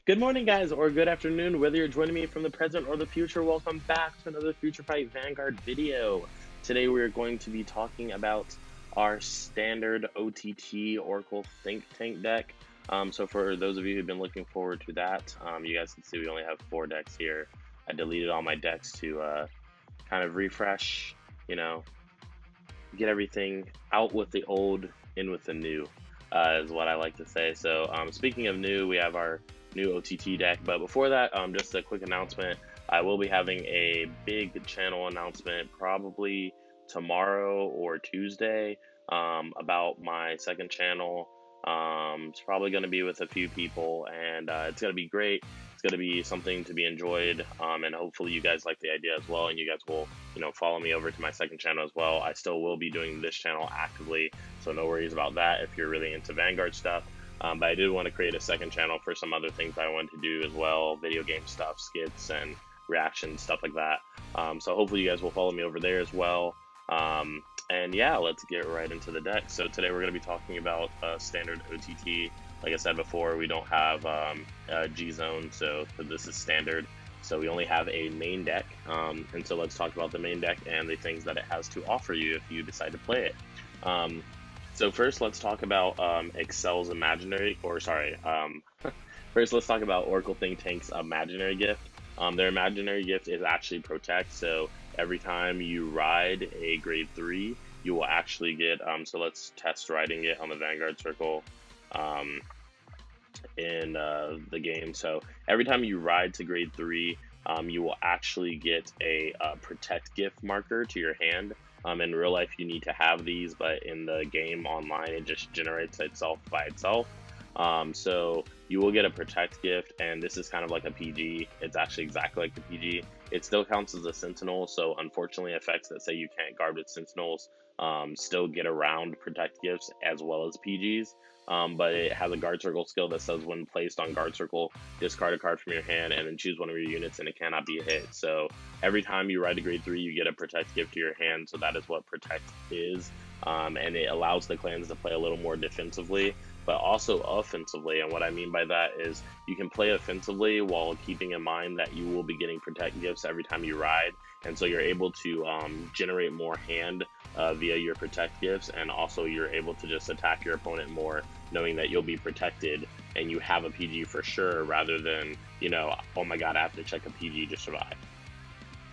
Good morning, guys, or good afternoon, whether you're joining me from the present or the future. Welcome back to another Future Fight Vanguard video. Today, we're going to be talking about our standard OTT Oracle Think Tank deck. So, for those of you who've been looking forward to that, you guys can see we only have 4 decks here. I deleted all my decks to kind of refresh, you know, get everything out with the old, in with the new, is what I like to say. So, speaking of new, we have our new OTT deck. But before that, just a quick announcement. I will be having a big channel announcement probably tomorrow or Tuesday about my second channel. It's probably going to be with a few people, and it's going to be great. It's going to be something to be enjoyed, and hopefully you guys like the idea as well, and you guys will, follow me over to my second channel as well. I still will be doing this channel actively, so no worries about that if you're really into Vanguard stuff. But I did want to create a second channel for some other things I wanted to do as well, video game stuff, skits, and reactions, stuff like that. So hopefully you guys will follow me over there as well. And yeah, let's get right into the deck. So today we're going to be talking about standard OTT. Like I said before, we don't have G-Zone, so this is standard. So we only have a main deck, and so let's talk about the main deck and the things that it has to offer you if you decide to play it. So first, let's talk about Excel's imaginary, or sorry, first let's talk about Oracle Think Tank's imaginary gift. Their imaginary gift is actually Protect, so every time you ride a grade 3, you will actually get, so let's test riding it on the Vanguard Circle in the game. So every time you ride to grade 3, you will actually get a Protect gift marker to your hand. In real life, you need to have these, but in the game online, it just generates itself by itself. So you will get a Protect gift, and this is kind of like a PG. It's actually exactly like the PG. It still counts as a Sentinel, so unfortunately, effects that say you can't guard with Sentinels still get around Protect gifts as well as PGs. But it has a Guard Circle skill that says when placed on Guard Circle, discard a card from your hand and then choose one of your units, and it cannot be a hit. So every time you ride to grade 3, you get a Protect gift to your hand, so that is what Protect is. And it allows the clans to play a little more defensively, but also offensively. And what I mean by that is you can play offensively while keeping in mind that you will be getting Protect gifts every time you ride. And so you're able to generate more hand via your Protect gifts, and also you're able to just attack your opponent more, knowing that you'll be protected and you have a PG for sure, rather than, oh my god, I have to check a PG to survive.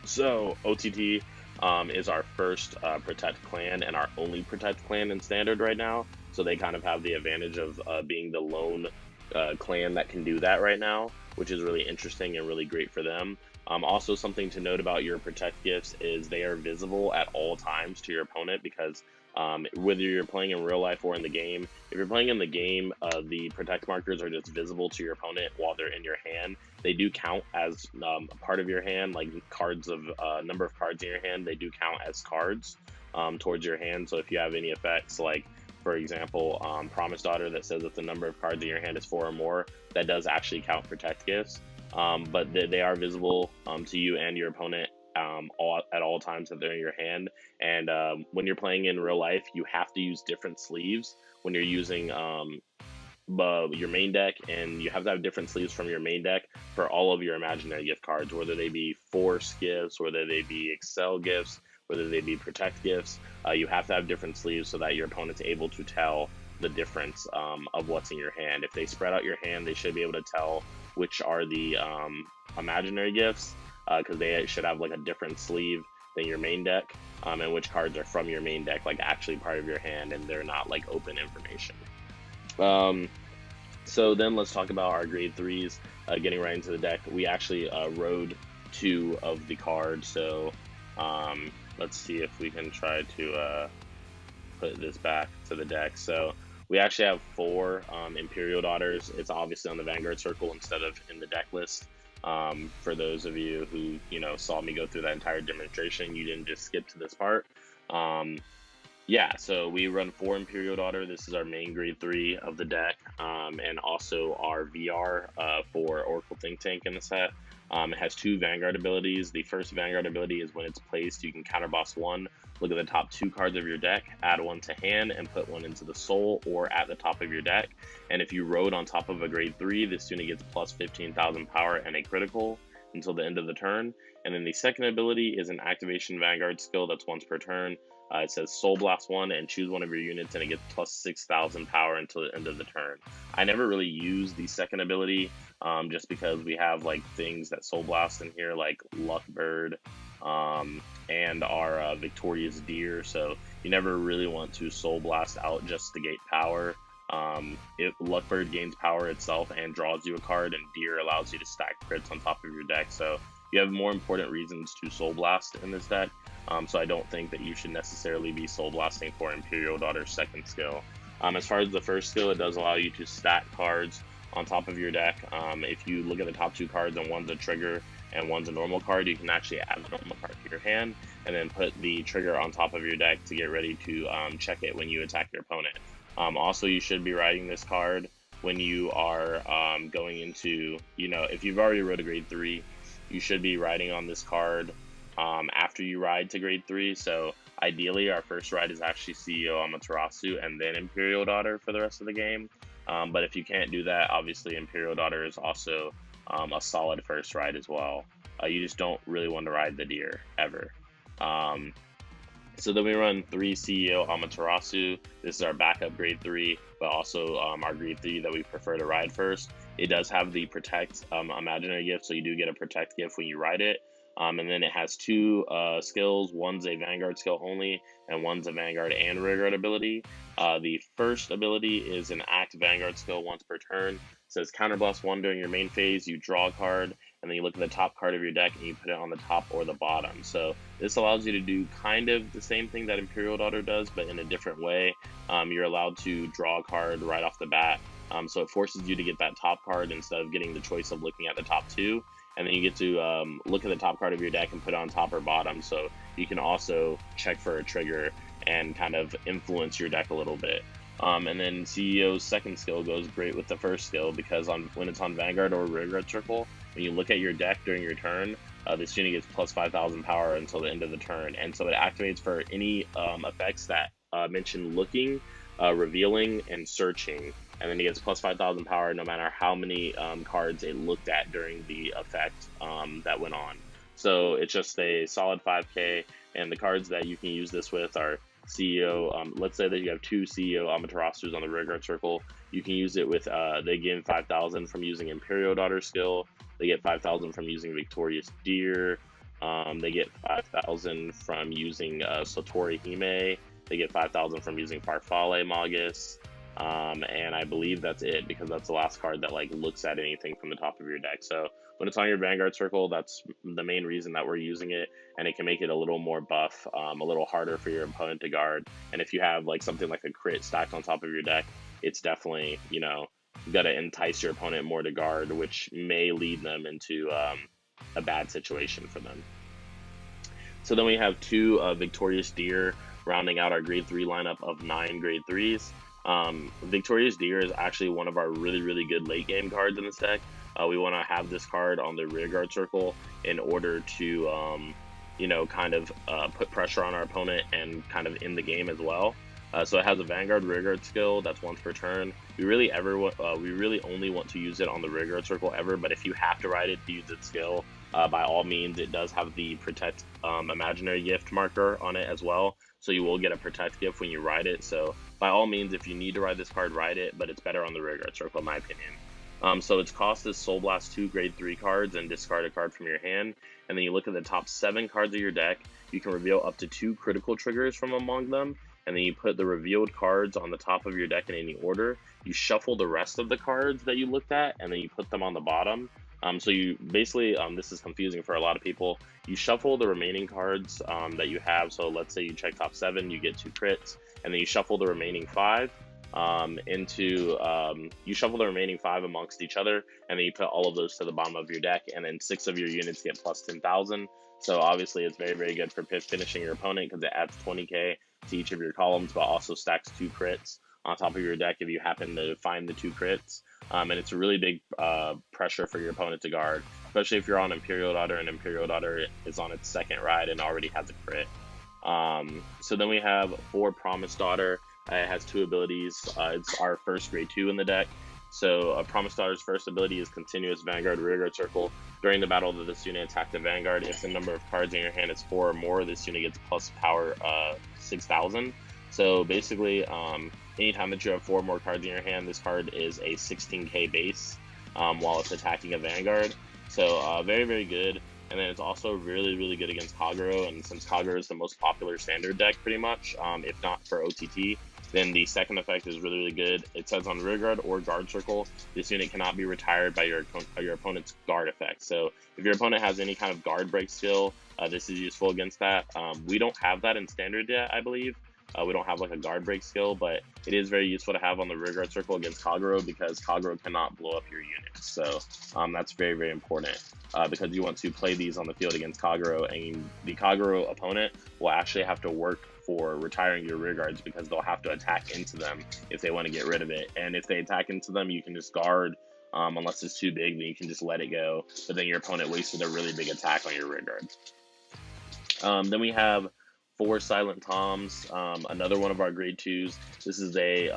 So OTT is our first Protect clan and our only Protect clan in Standard right now. So they kind of have the advantage of being the lone clan that can do that right now, which is really interesting and really great for them. Also, something to note about your Protect gifts is they are visible at all times to your opponent, because whether you're playing in real life or in the game, if you're playing in the game, the Protect markers are just visible to your opponent while they're in your hand. They do count as a part of your hand, like cards of number of cards in your hand. They do count as cards towards your hand. So if you have any effects, like for example, Promise Daughter, that says if the number of cards in your hand is 4 or more, that does actually count Protect gifts. But they are visible to you and your opponent at all times that they're in your hand. And when you're playing in real life, you have to use different sleeves when you're using your main deck, and you have to have different sleeves from your main deck for all of your imaginary gift cards, whether they be Force gifts, whether they be Excel gifts, whether they be Protect gifts. You have to have different sleeves so that your opponent's able to tell the difference of what's in your hand. If they spread out your hand, they should be able to tell which are the imaginary gifts, because they should have like a different sleeve than your main deck, and which cards are from your main deck, like actually part of your hand, and they're not like open information. So then let's talk about our grade 3s. Getting right into the deck, we actually rode 2 of the cards. So let's see if we can try to put this back to the deck. So we actually have 4 Imperial Daughters. It's obviously on the Vanguard Circle instead of in the deck list. For those of you who saw me go through that entire demonstration, you didn't just skip to this part. Yeah, so we run 4 Imperial Daughter. This is our main grade 3 of the deck, and also our VR for Oracle Think Tank in the set. It has 2 Vanguard abilities. The first Vanguard ability is when it's placed, you can counterboss 1, look at the top 2 cards of your deck, add 1 to hand, and put 1 into the soul or at the top of your deck. And if you rode on top of a grade 3, this unit gets plus 15,000 power and a critical until the end of the turn. And then the second ability is an activation Vanguard skill that's once per turn. It says Soul Blast 1 and choose one of your units, and it gets plus 6,000 power until the end of the turn. I never really use the second ability just because we have like things that Soul Blast in here, like Luckbird and our Victorious Deer, so you never really want to Soul Blast out just to gate power. Luckbird gains power itself and draws you a card, and Deer allows you to stack crits on top of your deck, so you have more important reasons to Soul Blast in this deck. So I don't think that you should necessarily be Soul Blasting for Imperial Daughter's second skill. As far as the first skill, it does allow you to stack cards on top of your deck. If you look at the top 2 cards and one's a trigger and one's a normal card, you can actually add the normal card to your hand and then put the trigger on top of your deck to get ready to check it when you attack your opponent. Also, you should be riding this card when you are going into, if you've already rode a grade 3, you should be riding on this card after you ride to grade 3. So ideally, our first ride is actually CEO Amaterasu and then Imperial Daughter for the rest of the game. But if you can't do that, obviously Imperial Daughter is also a solid first ride as well. You just don't really want to ride the Deer ever. So then we run 3 CEO Amaterasu. This is our backup grade 3, but also our grade 3 that we prefer to ride first. It does have the Protect Imaginary gift, so you do get a Protect gift when you ride it. And then it has 2 skills. One's a Vanguard skill only, and one's a Vanguard and Rearguard ability. The first ability is an Act Vanguard skill once per turn. It says Counterblast 1 during your main phase, you draw a card, and then you look at the top card of your deck and you put it on the top or the bottom. So this allows you to do kind of the same thing that Imperial Daughter does, but in a different way. You're allowed to draw a card right off the bat. So it forces you to get that top card instead of getting the choice of looking at the top 2. And then you get to look at the top card of your deck and put it on top or bottom. So you can also check for a trigger and kind of influence your deck a little bit. And then CEO's second skill goes great with the first skill because when it's on Vanguard or Rearguard Circle, when you look at your deck during your turn, this unit gets plus 5,000 power until the end of the turn. And so it activates for any effects that mention looking, revealing, and searching. And then it gets plus 5,000 power no matter how many cards it looked at during the effect that went on. So it's just a solid 5k, and the cards that you can use this with are CEO. Let's say that you have 2 CEO Amaterasus on the Rearguard Circle. You can use it with, they gain 5,000 from using Imperial Daughter skill. They get 5,000 from using Victorious Deer. They get 5,000 from using Satori Hime. They get 5,000 from using Farfalle Magus. And I believe that's it because that's the last card that like looks at anything from the top of your deck. So when it's on your Vanguard Circle, that's the main reason that we're using it, and it can make it a little more buff, a little harder for your opponent to guard. And if you have like something like a crit stacked on top of your deck, it's definitely, gonna entice your opponent more to guard, which may lead them into a bad situation for them. So then we have 2 Victorious Deer rounding out our grade 3 lineup of 9 grade 3s. Victorious Deer is actually one of our really, really good late game cards in this deck. We want to have this card on the Rearguard Circle in order to, kind of put pressure on our opponent and kind of end the game as well. So it has a Vanguard Rearguard skill that's once per turn. We really only want to use it on the Rearguard Circle ever, but if you have to ride it to use its skill, by all means, it does have the Protect Imaginary gift marker on it as well. So you will get a Protect gift when you ride it. So by all means, if you need to ride this card, ride it, but it's better on the Rearguard Circle in my opinion. So its cost is Soul Blast 2 grade 3 cards and discard a card from your hand. And then you look at the top 7 cards of your deck. You can reveal up to 2 critical triggers from among them. And then you put the revealed cards on the top of your deck in any order. You shuffle the rest of the cards that you looked at, and then you put them on the bottom. So you basically, this is confusing for a lot of people. You shuffle the remaining cards that you have. So let's say you check top 7, you get 2 crits, and then you shuffle the remaining 5 you shuffle the remaining 5 amongst each other, and then you put all of those to the bottom of your deck, and then 6 of your units get plus 10,000. So obviously it's very, very good for finishing your opponent because it adds 20k to each of your columns, but also stacks 2 crits on top of your deck if you happen to find the 2 crits. And it's a really big pressure for your opponent to guard, especially if you're on Imperial Daughter and Imperial Daughter is on its 2nd ride and already has a crit. So then we have 4 Promised Daughter. It has 2 abilities. It's our first grade 2 in the deck. So Promised Daughter's first ability is Continuous Vanguard Rearguard Circle. During the battle that this unit attacked the Vanguard, if the number of cards in your hand is 4 or more, this unit gets plus power 6,000. So basically, anytime that you have 4 more cards in your hand, this card is a 16k base while it's attacking a Vanguard. So very, very good. And then it's also really, really good against Kagero. And since Kagero is the most popular standard deck pretty much, if not for OTT, then the second effect is really, really good. It says on Rearguard or Guard Circle, this unit cannot be retired by your opponent's guard effect. So if your opponent has any kind of guard break skill, this is useful against that. We don't have that in standard yet, I believe. We don't have like a guard break skill, but it is very useful to have on the Rearguard Circle against Kagero because Kagero cannot blow up your units. So that's very, very important because you want to play these on the field against Kagero, and the Kagero opponent will actually have to work for retiring your rearguards because they'll have to attack into them if they want to get rid of it. And if they attack into them, you can just guard. Unless it's too big, then you can just let it go. But then your opponent wasted a really big attack on your rearguard. Then we have 4 Silent Toms, another one of our grade 2s. This is a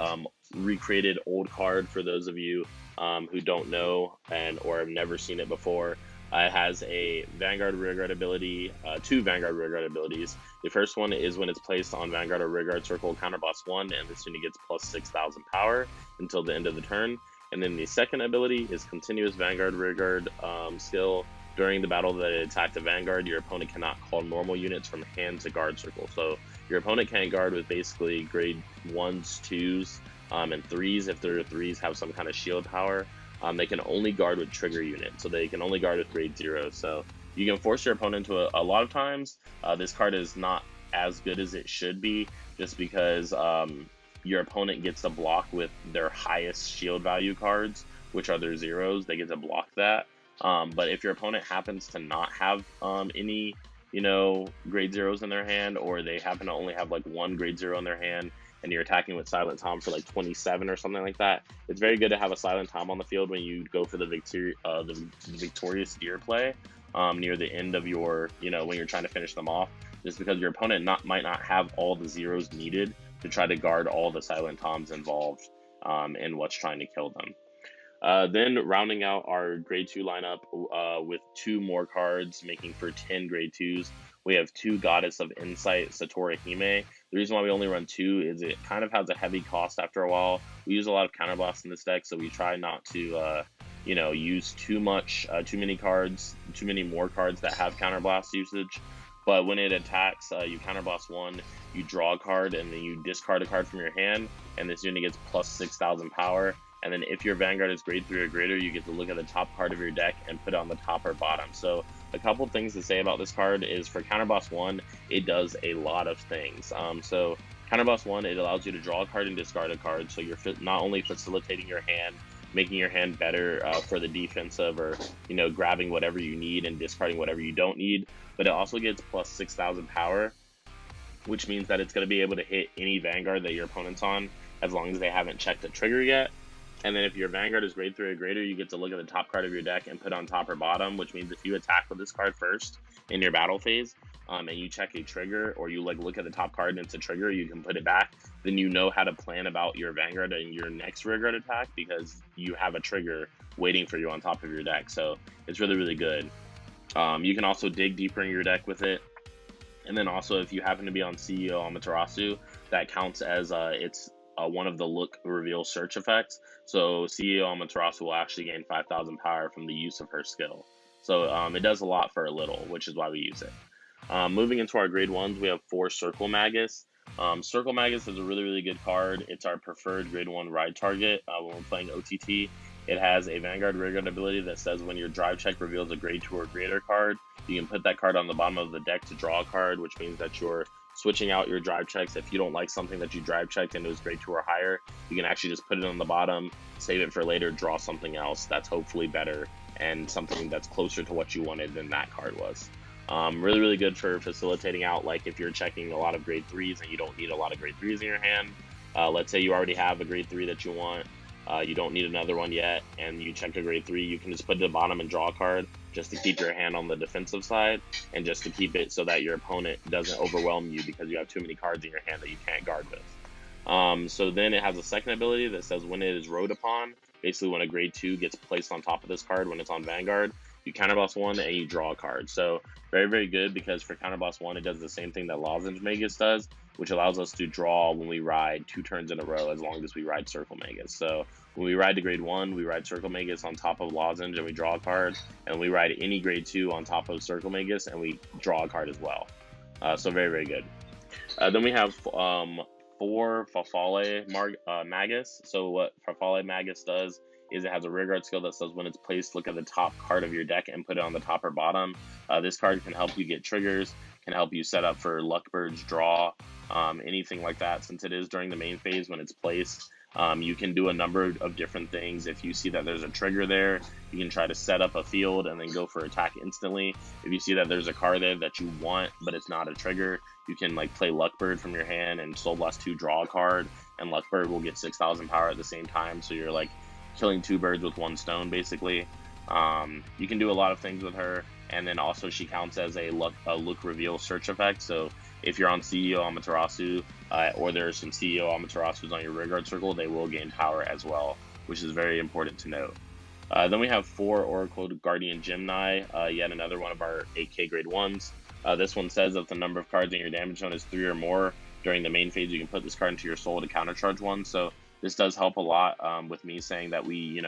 recreated old card for those of you who don't know or have never seen it before. It has a Vanguard Rearguard ability, 2 Vanguard Rearguard abilities. The first one is when it's placed on Vanguard or Rearguard Circle, counterboss 1, and this unit gets plus 6,000 power until the end of the turn. And then the second ability is Continuous Vanguard Rearguard skill. During the battle that it attacked a Vanguard, your opponent cannot call normal units from hand to Guard Circle. So your opponent can't guard with basically grade 1s, 2s, and 3s if their 3s have some kind of shield power. They can only guard with trigger units, so they can only guard with grade 0. So you can force your opponent to a lot of times. This card is not as good as it should be just because your opponent gets to block with their highest shield value cards, which are their 0s. They get to block that. But if your opponent happens to not have any, grade 0s in their hand, or they happen to only have like 1 grade 0 in their hand, and you're attacking with Silent Tom for like 27 or something like that, it's very good to have a Silent Tom on the field when you go for the victorious deer play near the end of your, when you're trying to finish them off, just because your opponent might not have all the 0s needed to try to guard all the Silent Toms involved in what's trying to kill them. Then rounding out our grade 2 lineup with 2 more cards, making for 10 grade 2s, we have 2 Goddess of Insight, Satora Hime. The reason why we only run 2 is it kind of has a heavy cost after a while. We use a lot of counterblasts in this deck, so we try not to, use too many more cards that have counterblast usage. But when it attacks, you counterblast 1, you draw a card, and then you discard a card from your hand, and this unit gets plus 6,000 power. And then if your Vanguard is grade 3 or greater, you get to look at the top card of your deck and put it on the top or bottom. So a couple things to say about this card is for Counterboss 1, it does a lot of things. So Counterboss 1, it allows you to draw a card and discard a card. So you're not only facilitating your hand, making your hand better for the defensive or, grabbing whatever you need and discarding whatever you don't need, but it also gets plus 6,000 power, which means that it's going to be able to hit any Vanguard that your opponent's on as long as they haven't checked a trigger yet. And then if your Vanguard is grade 3 or greater, you get to look at the top card of your deck and put on top or bottom, which means if you attack with this card first in your battle phase, and you check a trigger, or you look at the top card and it's a trigger, you can put it back, then you know how to plan about your Vanguard and your next rearguard attack because you have a trigger waiting for you on top of your deck. So it's really, really good. You can also dig deeper in your deck with it. And then also if you happen to be on CEO Amaterasu, that counts as it's one of the look reveal search effects. So CEO Amaterasu will actually gain 5,000 power from the use of her skill. So it does a lot for a little, which is why we use it. Moving into our grade 1s, we have 4 Circle Magus. Circle Magus is a really, really good card. It's our preferred grade 1 ride target when we're playing OTT. It has a Vanguard Rearguard ability that says when your drive check reveals a grade 2 or greater card, you can put that card on the bottom of the deck to draw a card, which means that you're switching out your drive checks. If you don't like something that you drive checked and it was grade 2 or higher, you can actually just put it on the bottom, save it for later, draw something else that's hopefully better and something that's closer to what you wanted than that card was. Really, really good for facilitating out, like if you're checking a lot of grade 3s and you don't need a lot of grade 3s in your hand. Let's say you already have a grade 3 that you want, you don't need another one yet, and you check a grade 3, you can just put it at the bottom and draw a card just to keep your hand on the defensive side, and just to keep it so that your opponent doesn't overwhelm you because you have too many cards in your hand that you can't guard with. So then it has a second ability that says when it is rode upon, basically when a grade 2 gets placed on top of this card when it's on Vanguard, you counterblast 1 and you draw a card. So very, very good, because for counterblast 1, it does the same thing that Lozenge Magus does, which allows us to draw when we ride 2 turns in a row as long as we ride Circle Magus. So when we ride to grade 1, we ride Circle Magus on top of Lozenge and we draw a card, and we ride any grade 2 on top of Circle Magus and we draw a card as well. So very, very good. Then we have 4 Farfalle Magus. So what Farfalle Magus does is it has a rearguard skill that says when it's placed, look at the top card of your deck and put it on the top or bottom. This card can help you get triggers, can help you set up for Luckbird's draw, anything like that. Since it is during the main phase when it's placed, you can do a number of different things. If you see that there's a trigger there, you can try to set up a field and then go for attack instantly. If you see that there's a card there that you want but it's not a trigger, you can like play Luckbird from your hand and Soul Blast 2 draw a card, and Luckbird will get 6,000 power at the same time, so you're like killing 2 birds with 1 stone basically. You can do a lot of things with her, and then also she counts as a look reveal search effect. So if you're on CEO Amaterasu, or there's some CEO Amaterasus on your rearguard circle, they will gain power as well, which is very important to note. Then we have 4 Oracle Guardian Gemini, yet another one of our 8K grade 1s. This one says if the number of cards in your damage zone is 3 or more during the main phase, you can put this card into your soul to countercharge 1. So this does help a lot, with me saying that we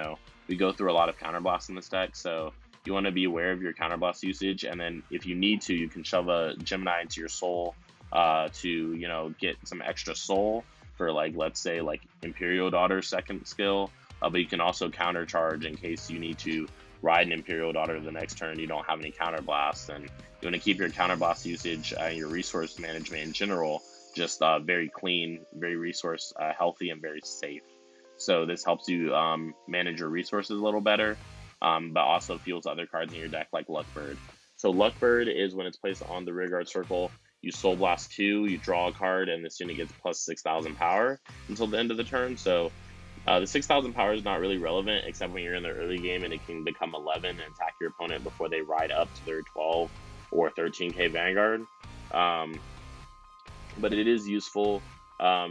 go through a lot of counterblasts in this deck. So you want to be aware of your counterblast usage, and then if you need to, you can shove a Gemini into your soul to get some extra soul for, like, let's say like Imperial Daughter's second skill. But you can also countercharge in case you need to ride an Imperial Daughter the next turn, you don't have any counterblasts, and you want to keep your counterblast usage and your resource management in general just very clean, very resource healthy, and very safe. So this helps you manage your resources a little better, but also fuels other cards in your deck like Luckbird. So Luckbird is when it's placed on the rearguard circle, you Soul Blast 2, you draw a card, and this unit gets plus 6,000 power until the end of the turn. So the 6,000 power is not really relevant except when you're in the early game, and it can become 11 and attack your opponent before they ride up to their 12 or 13k Vanguard. But it is useful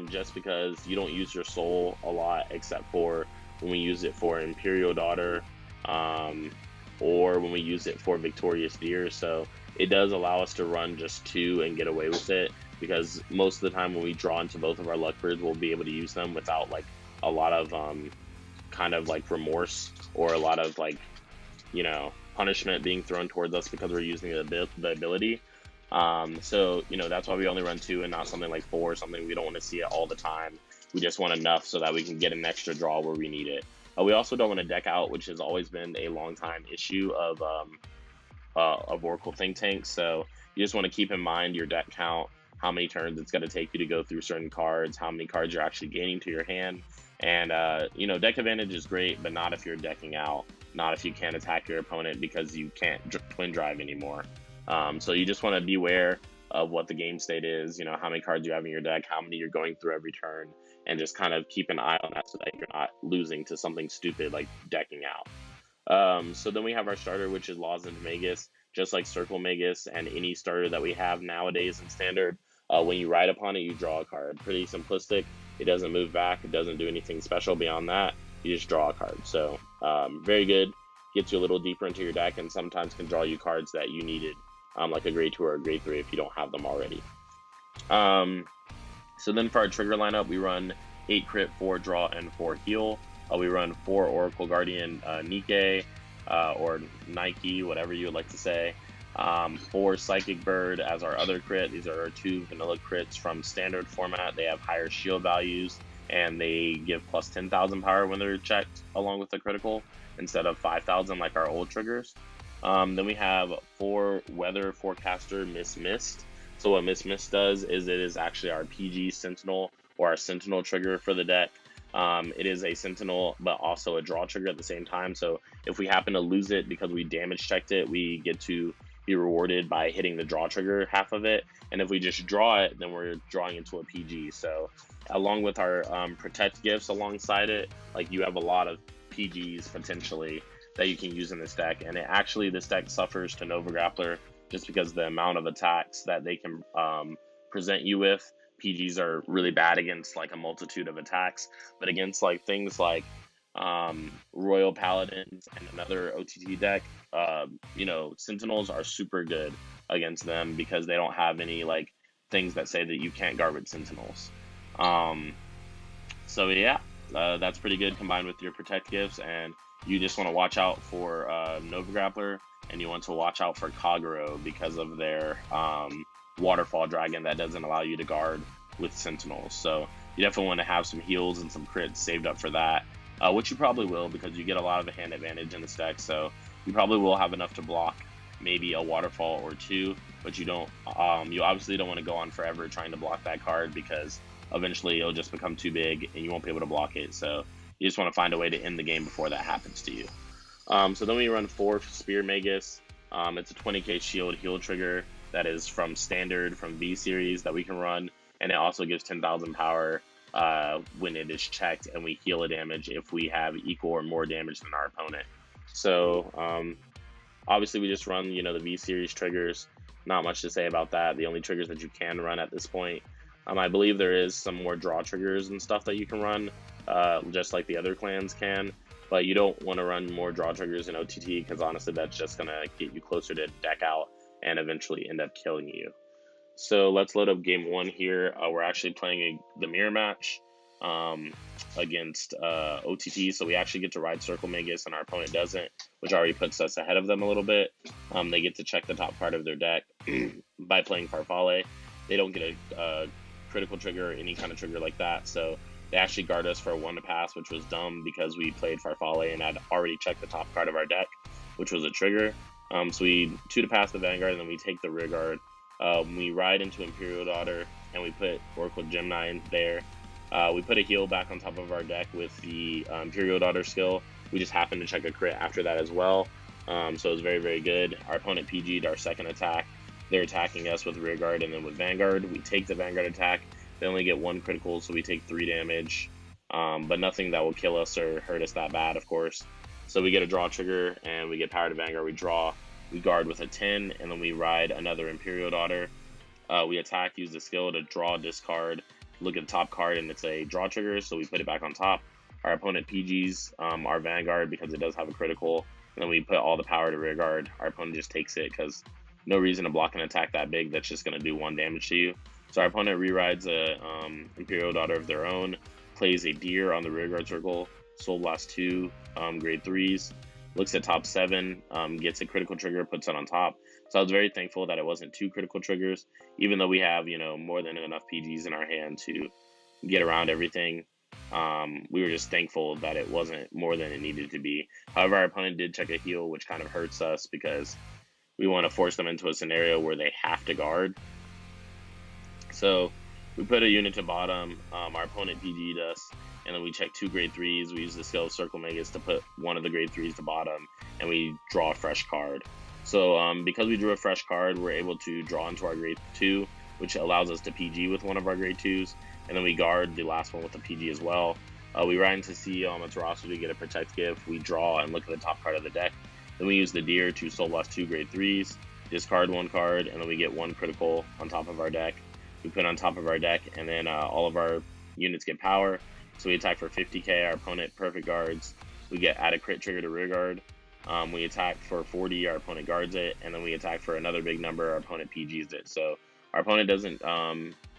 just because you don't use your soul a lot except for when we use it for Imperial Daughter, or when we use it for Victorious Deer. So it does allow us to run just 2 and get away with it, because most of the time when we draw into both of our Luckbirds, we'll be able to use them without like a lot of kind of like remorse or a lot of like punishment being thrown towards us because we're using the ability. So that's why we only run 2 and not something like 4, something we don't want to see it all the time. We just want enough so that we can get an extra draw where we need it. We also don't want to deck out, which has always been a long time issue of Oracle Think Tanks. So you just want to keep in mind your deck count, how many turns it's going to take you to go through certain cards, how many cards you're actually gaining to your hand. And deck advantage is great, but not if you're decking out, not if you can't attack your opponent because you can't twin drive anymore. So you just want to be aware of what the game state is, how many cards you have in your deck, how many you're going through every turn, and just kind of keep an eye on that so that you're not losing to something stupid like decking out. So then we have our starter, which is Lozenge Magus. Just like Circle Magus and any starter that we have nowadays in Standard, when you ride upon it, you draw a card. Pretty simplistic. It doesn't move back. It doesn't do anything special beyond that. You just draw a card. So very good. Gets you a little deeper into your deck, and sometimes can draw you cards that you needed, like a grade 2 or a grade 3 if you don't have them already. So then for our trigger lineup, we run 8 crit, 4 draw, and 4 heal. We run 4 Oracle Guardian Nike, or Nike, whatever you would like to say. 4 Psychic Bird as our other crit. These are our 2 vanilla crits from Standard format. They have higher shield values, and they give plus 10,000 power when they're checked along with the critical, instead of 5,000 like our old triggers. Then we have 4 Weather Forecaster Miss Mist. So what Miss Mist does is it is actually our PG Sentinel, or our Sentinel trigger for the deck. It is a Sentinel, but also a draw trigger at the same time. So if we happen to lose it because we damage checked it, we get to, be rewarded by hitting the draw trigger half of it. And if we just draw it, then we're drawing into a PG. So along with our protect gifts alongside it, like you have a lot of PGs potentially that you can use in this deck. And this deck suffers to Nova Grappler just because the amount of attacks that they can present you with. PGs are really bad against like a multitude of attacks, but against like things like Royal Paladins and another OTT deck, Sentinels are super good against them because they don't have any like things that say that you can't guard with Sentinels. So yeah, that's pretty good combined with your protect gifts, and you just want to watch out for Nova Grappler, and you want to watch out for Kagero because of their Waterfall Dragon that doesn't allow you to guard with Sentinels. So you definitely want to have some heals and some crits saved up for that, which you probably will because you get a lot of the hand advantage in this deck. So you probably will have enough to block maybe a Waterfall or two, but you don't. You obviously don't want to go on forever trying to block that card because eventually it'll just become too big and you won't be able to block it. So you just want to find a way to end the game before that happens to you. So then we run 4 Spear Magus. It's a 20k shield heal trigger that is from standard, from V series that we can run, and it also gives 10,000 power when it is checked, and we heal a damage if we have equal or more damage than our opponent. So obviously we just run the V series triggers. Not much to say about that. The only triggers that you can run at this point, I believe there is some more draw triggers and stuff that you can run, just like the other clans can. But you don't want to run more draw triggers in OTT because honestly, that's just going to get you closer to deck out and eventually end up killing you. So let's load up game 1 here. We're actually playing the mirror match against OTT. So we actually get to ride Circle Magus and our opponent doesn't, which already puts us ahead of them a little bit. They get to check the top part of their deck by playing Farfalle. They don't get a critical trigger or any kind of trigger like that. So they actually guard us for a 1 to pass, which was dumb because we played Farfalle and had already checked the top card of our deck, which was a trigger. So we 2 to pass the Vanguard, and then we take the rear guard. We ride into Imperial Daughter, and we put Oracle Gemini in there. We put a heal back on top of our deck with the Imperial Daughter skill. We just happened to check a crit after that as well. So it was very, very good. Our opponent PG'd our second attack. They're attacking us with rear guard and then with Vanguard. We take the Vanguard attack. They only get 1 critical, so we take 3 damage. But nothing that will kill us or hurt us that bad, of course. So we get a draw trigger, and we get power to Vanguard. We draw. We guard with a 10, and then we ride another Imperial Daughter. We attack, use the skill to draw, discard, look at the top card, and it's a draw trigger, so we put it back on top. Our opponent PGs our Vanguard because it does have a critical, and then we put all the power to rear guard. Our opponent just takes it because no reason to block an attack that big that's just going to do 1 damage to you. So our opponent rerides a Imperial Daughter of their own, plays a Deer on the rear guard circle, Soul Blast 2, grade 3s, looks at top 7, gets a critical trigger, puts it on top. So I was very thankful that it wasn't 2 critical triggers, even though we have, more than enough PGs in our hand to get around everything. We were just thankful that it wasn't more than it needed to be. However, our opponent did check a heal, which kind of hurts us because we want to force them into a scenario where they have to guard. So we put a unit to bottom, our opponent PG'd us, and then we check 2 grade 3s. We use the skill of Circle Magus to put one of the grade 3s to bottom, and we draw a fresh card. So because we drew a fresh card, we're able to draw into our grade 2, which allows us to PG with one of our grade 2s, and then we guard the last one with a PG as well. We ride into CEO Amaterasu to get a protect gift. We draw and look at the top card of the deck. Then we use the Deer to Soul Blast 2 grade 3s, discard 1 card, and then we get 1 critical on top of our deck. We put on top of our deck, and then all of our units get power. So we attack for 50k, our opponent perfect guards. We get add a crit trigger to rear guard. We attack for 40, our opponent guards it, and then we attack for another big number, our opponent PGs it. So our opponent doesn't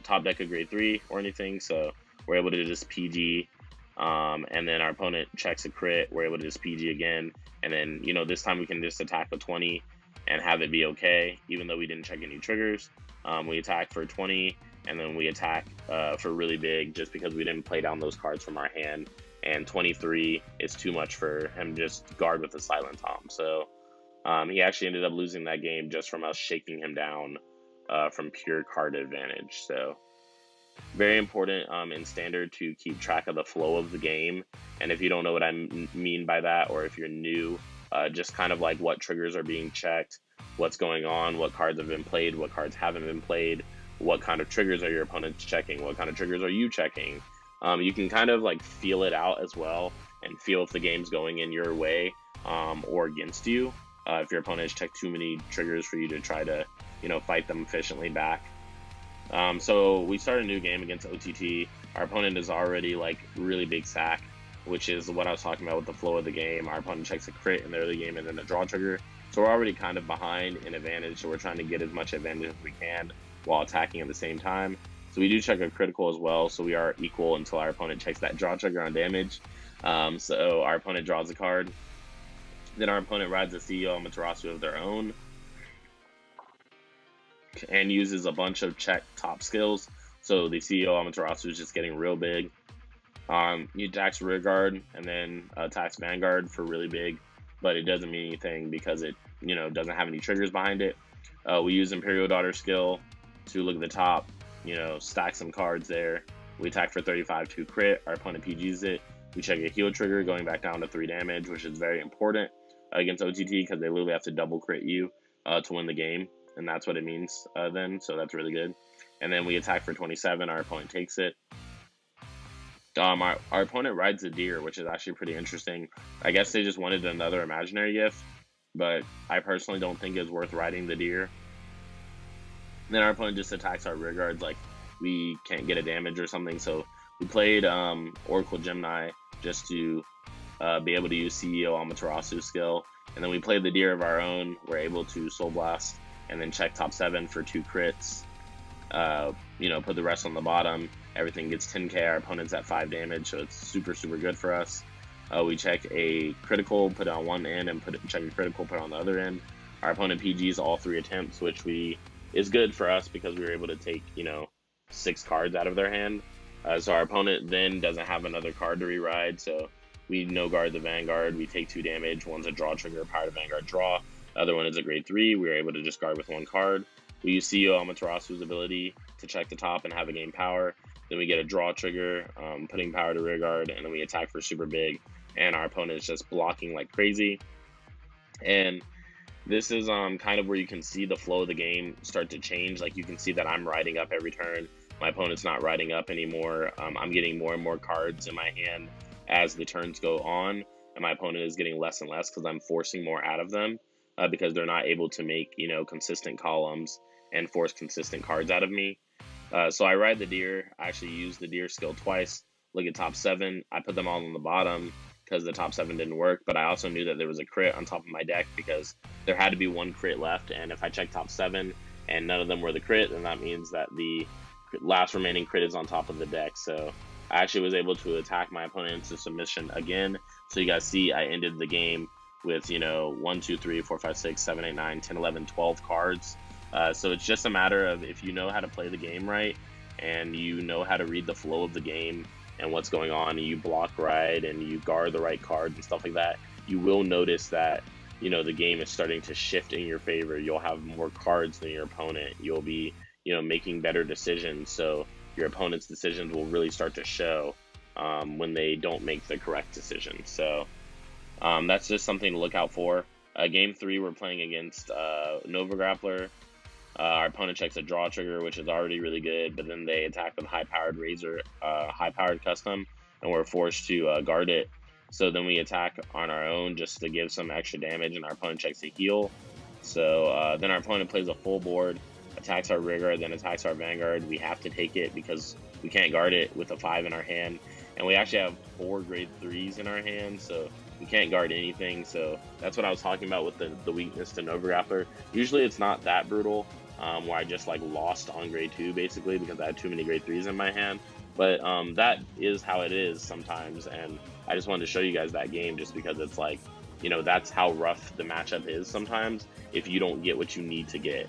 top deck a grade 3 or anything, so we're able to just PG. And then our opponent checks a crit, we're able to just PG again. And then, this time we can just attack with 20 and have it be okay, even though we didn't check any triggers. We attack for 20, and then we attack for really big just because we didn't play down those cards from our hand. And 23 is too much for him to just guard with a Silent Tom. So he actually ended up losing that game just from us shaking him down from pure card advantage. So very important in Standard to keep track of the flow of the game. And if you don't know what I mean by that, or if you're new just kind of like what triggers are being checked, what's going on, what cards have been played, what cards haven't been played, what kind of triggers are your opponents checking, what kind of triggers are you checking. You can kind of like feel it out as well and feel if the game's going in your way or against you. If your opponent has checked too many triggers for you to try to, fight them efficiently back. So we start a new game against OTT. Our opponent is already like really big sack, which is what I was talking about with the flow of the game. Our opponent checks a crit in the early game and then a draw trigger. So we're already kind of behind in advantage. So we're trying to get as much advantage as we can while attacking at the same time. So we do check a critical as well. So we are equal until our opponent checks that draw trigger on damage. So our opponent draws a card. Then our opponent rides a CEO Amaterasu of their own and uses a bunch of check top skills. So the CEO Amaterasu is just getting real big. He attacks rear guard and then attacks Vanguard for really big, but it doesn't mean anything because it, doesn't have any triggers behind it. We use Imperial Daughter skill to look at the top, stack some cards there. We attack for 35 to crit. Our opponent PGs it. We check a heal trigger going back down to 3 damage, which is very important against OTT because they literally have to double crit you to win the game, and that's what it means then, so that's really good. And then we attack for 27. Our opponent takes it. Our opponent rides a deer, which is actually pretty interesting. I guess they just wanted another imaginary gift, but I personally don't think it's worth riding the deer. Then our opponent just attacks our rear guards like we can't get a damage or something, so we played Oracle Gemini just to be able to use CEO Amaterasu skill, and then we played the deer of our own. We're able to Soul Blast and then check top 7 for 2 crits. Put the rest on the bottom. Everything gets 10k. Our opponent's at 5 damage, so it's super good for us. We check a critical, put it on one end, and check a critical, put it on the other end. Our opponent PGs all 3 attempts, which is good for us because we were able to take 6 cards out of their hand. So our opponent then doesn't have another card to re-ride, so we no guard the Vanguard. We take 2 damage. One's a draw trigger, power to Vanguard draw. The other one is a grade 3. We were able to just guard with 1 card. We use CEO Amaterasu's ability to check the top and have a game power. Then we get a draw trigger, putting power to rear guard, and then we attack for super big. And our opponent is just blocking like crazy. And this is kind of where you can see the flow of the game start to change. Like you can see that I'm riding up every turn. My opponent's not riding up anymore. I'm getting more and more cards in my hand as the turns go on, and my opponent is getting less and less because I'm forcing more out of them because they're not able to make consistent columns and force consistent cards out of me. So I ride the deer. I actually use the deer skill twice. Look at top 7. I put them all on the bottom because the top 7 didn't work, but I also knew that there was a crit on top of my deck because there had to be 1 crit left, and if I check top 7 and none of them were the crit, then that means that the last remaining crit is on top of the deck. So I actually was able to attack my opponent into submission again. So you guys see I ended the game with 1, 2, 3, 4, 5, 6, 7, 8, 9, 10, 11, 12 cards. So it's just a matter of if you know how to play the game right and you know how to read the flow of the game and what's going on, and you block right and you guard the right cards and stuff like that, you will notice that the game is starting to shift in your favor. You'll have more cards than your opponent. You'll be making better decisions, so your opponent's decisions will really start to show when they don't make the correct decision. So that's just something to look out for. Game 3, we're playing against Nova Grappler. Our opponent checks a draw trigger, which is already really good, but then they attack with high-powered Razor, high-powered custom, and we're forced to guard it. So then we attack on our own just to give some extra damage, and our opponent checks a heal. So then our opponent plays a full board, attacks our rear guard, then attacks our Vanguard. We have to take it because we can't guard it with a 5 in our hand, and we actually have 4 grade 3s in our hand, so we can't guard anything. So that's what I was talking about with the weakness to Nova Grappler. Usually it's not that brutal, where I just like lost on grade 2 basically because I had too many grade 3s in my hand, but that is how it is sometimes, and I just wanted to show you guys that game just because it's like, that's how rough the matchup is sometimes if you don't get what you need to get.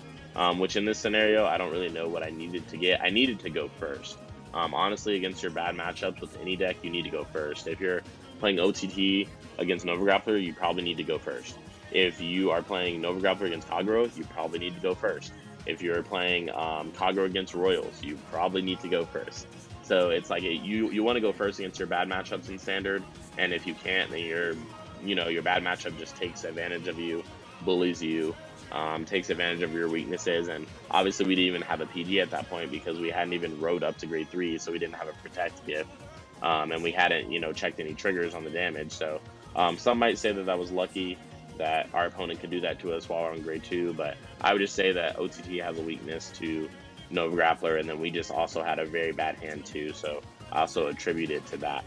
Which in this scenario, I don't really know what I needed to get. I needed to go first. Honestly, against your bad matchups with any deck, you need to go first. If you're playing OTT against Nova Grappler, you probably need to go first. If you are playing Nova Grappler against Kagero, you probably need to go first. If you're playing Kagero against Royals, you probably need to go first. So it's like you want to go first against your bad matchups in Standard, and if you can't, then you're you know, your bad matchup just takes advantage of you, bullies you, takes advantage of your weaknesses. And obviously we didn't even have a PG at that point because we hadn't even rode up to grade 3, so we didn't have a protect gift, and we hadn't, you know, checked any triggers on the damage. So some might say that that was lucky that our opponent could do that to us while we're on grade 2, but I would just say that OTT has a weakness to no grappler, and then we just also had a very bad hand too, so I also attribute it to that.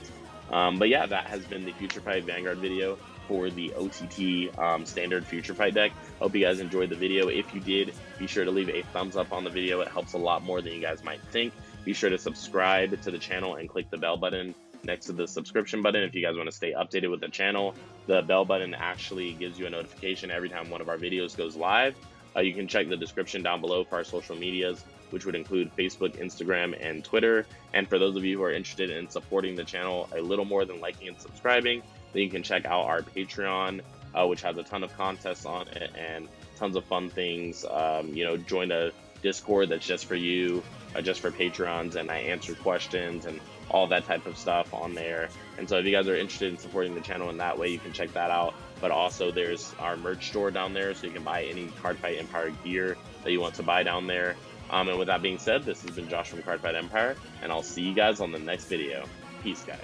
But yeah, that has been the FutureFight Vanguard video for the OTT standard FutureFight deck. Hope you guys enjoyed the video. If you did, be sure to leave a thumbs up on the video. It helps a lot more than you guys might think. Be sure to subscribe to the channel and click the bell button next to the subscription button if you guys want to stay updated with the channel. The bell button actually gives you a notification every time one of our videos goes live. You can check the description down below for our social medias, which would include Facebook, Instagram, and Twitter. And for those of you who are interested in supporting the channel a little more than liking and subscribing, then you can check out our Patreon, which has a ton of contests on it and tons of fun things. You know, join a Discord that's just for you, just for Patreons, and I answer questions and all that type of stuff on there. And so if you guys are interested in supporting the channel in that way, you can check that out. But also there's our merch store down there, so you can buy any Cardfight Empire gear that you want to buy down there. And with that being said, this has been Josh from Cardfight Empire, and I'll see you guys on the next video. Peace, guys.